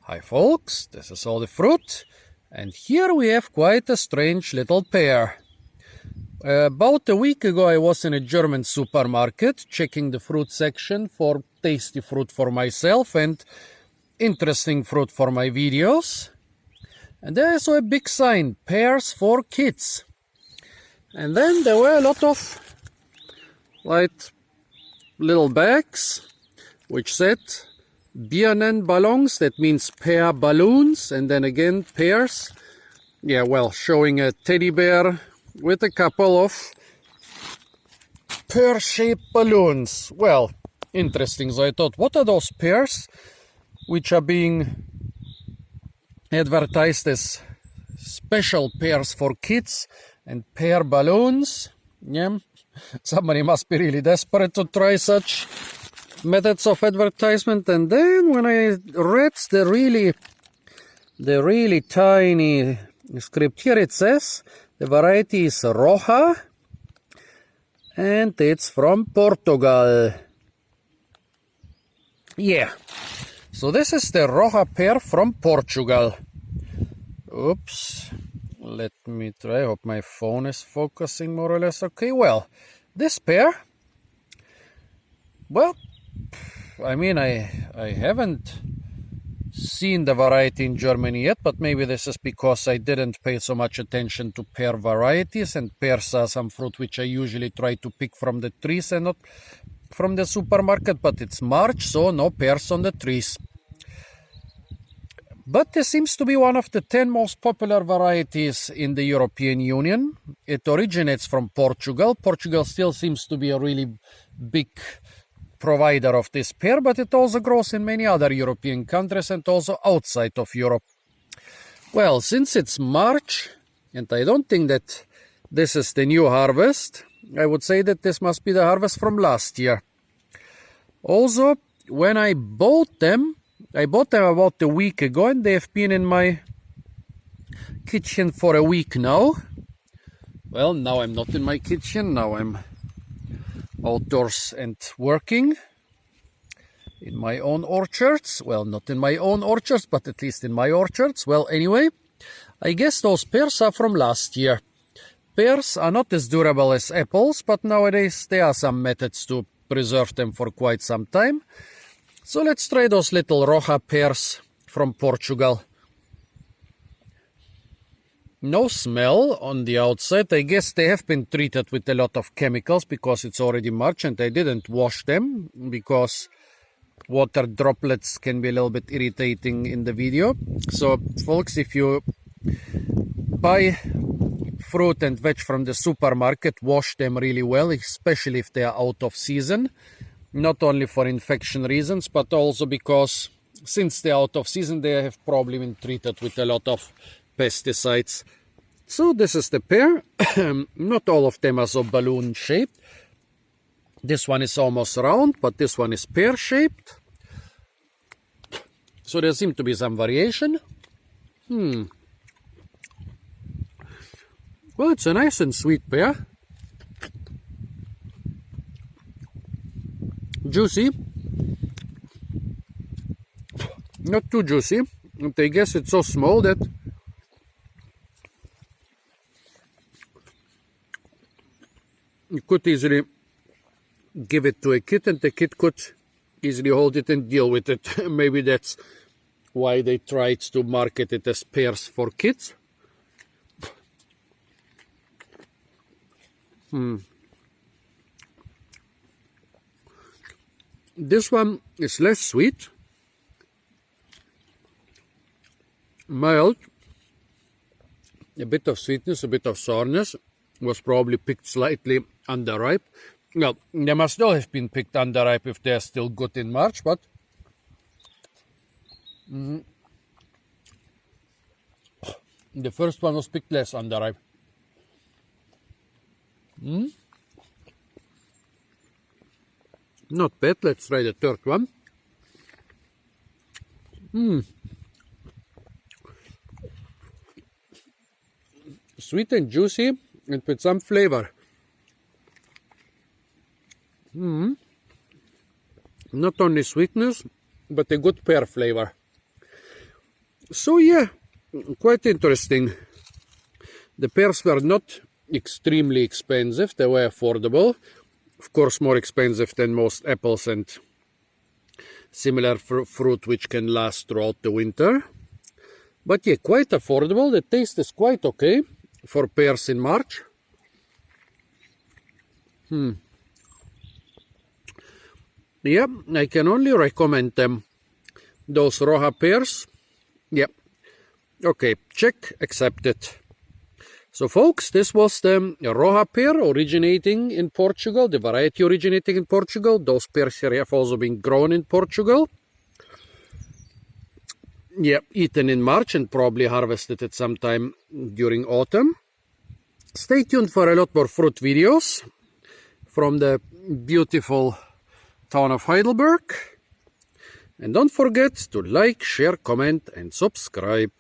Hi folks, this is all the fruit, and here we have quite a strange little pear. About a week ago I was in a German supermarket checking the fruit section for tasty fruit for myself and interesting fruit for my videos. And there I saw a big sign, Pears for Kids. And then there were a lot of little bags which said Ballons, that means pear balloons, and then again pears. Yeah, well, showing a teddy bear with a couple of pear-shaped balloons. Well, interesting. So I thought, what are those pears which are being advertised as special pears for kids and pear balloons? Yeah, somebody must be really desperate to try such methods of advertisement. And then when I read the really tiny script here, it says the variety is Rocha and it's from Portugal. Yeah, so this is the Rocha pear from Portugal. Oops, let me try. I hope my phone is focusing more or less. Okay, well, this pear, well, I mean, I haven't seen the variety in Germany yet, but maybe this is because I didn't pay so much attention to pear varieties, and pears are some fruit which I usually try to pick from the trees and not from the supermarket, but it's March, so no pears on the trees. But this seems to be one of the 10 most popular varieties in the European Union. It originates from Portugal. Portugal still seems to be a really big provider of this pear, but it also grows in many other European countries and also outside of Europe. Well, since it's March, and I don't think that this is the new harvest, I would say that this must be the harvest from last year. Also, when I bought them about a week ago, and they have been in my kitchen for a week now. Well, now I'm not in my kitchen, now I'm outdoors and working in my own orchards. Well, not in my own orchards, but at least in my orchards. Well, anyway, I guess those pears are from last year. Pears are not as durable as apples, but nowadays there are some methods to preserve them for quite some time. So let's try those little Rocha pears from Portugal. No smell on the outside. I guess they have been treated with a lot of chemicals because it's already March, and I didn't wash them because water droplets can be a little bit irritating in the video. So folks, if you buy fruit and veg from the supermarket, wash them really well, especially if they are out of season. Not only for infection reasons, but also because since they're out of season, they have probably been treated with a lot of pesticides. So this is the pear. Not all of them are so balloon shaped. This one is almost round, but this one is pear shaped. So there seems to be some variation. Well, it's a nice and sweet pear. Juicy. Not too juicy. And I guess it's so small that you could easily give it to a kid and the kid could easily hold it and deal with it. Maybe that's why they tried to market it as pears for kids. This one is less sweet, mild, a bit of sweetness, a bit of sourness, was probably picked slightly underripe. Well, they must all have been picked underripe if they're still good in March, but the first one was picked less underripe. Not bad. Let's try the third one. Sweet and juicy and with some flavor. Not only sweetness, but a good pear flavor. So yeah, quite interesting. The pears were not extremely expensive, they were affordable. Of course, more expensive than most apples and similar fruit which can last throughout the winter. But yeah, quite affordable. The taste is quite okay for pears in March. Yeah, I can only recommend them. Those Rocha pears. Yeah. Okay, check, accepted. So folks, this was the Rocha pear originating in Portugal, the variety originating in Portugal. Those pears here have also been grown in Portugal. Yeah, eaten in March and probably harvested at some time during autumn. Stay tuned for a lot more fruit videos from the beautiful town of Heidelberg. And don't forget to like, share, comment and subscribe.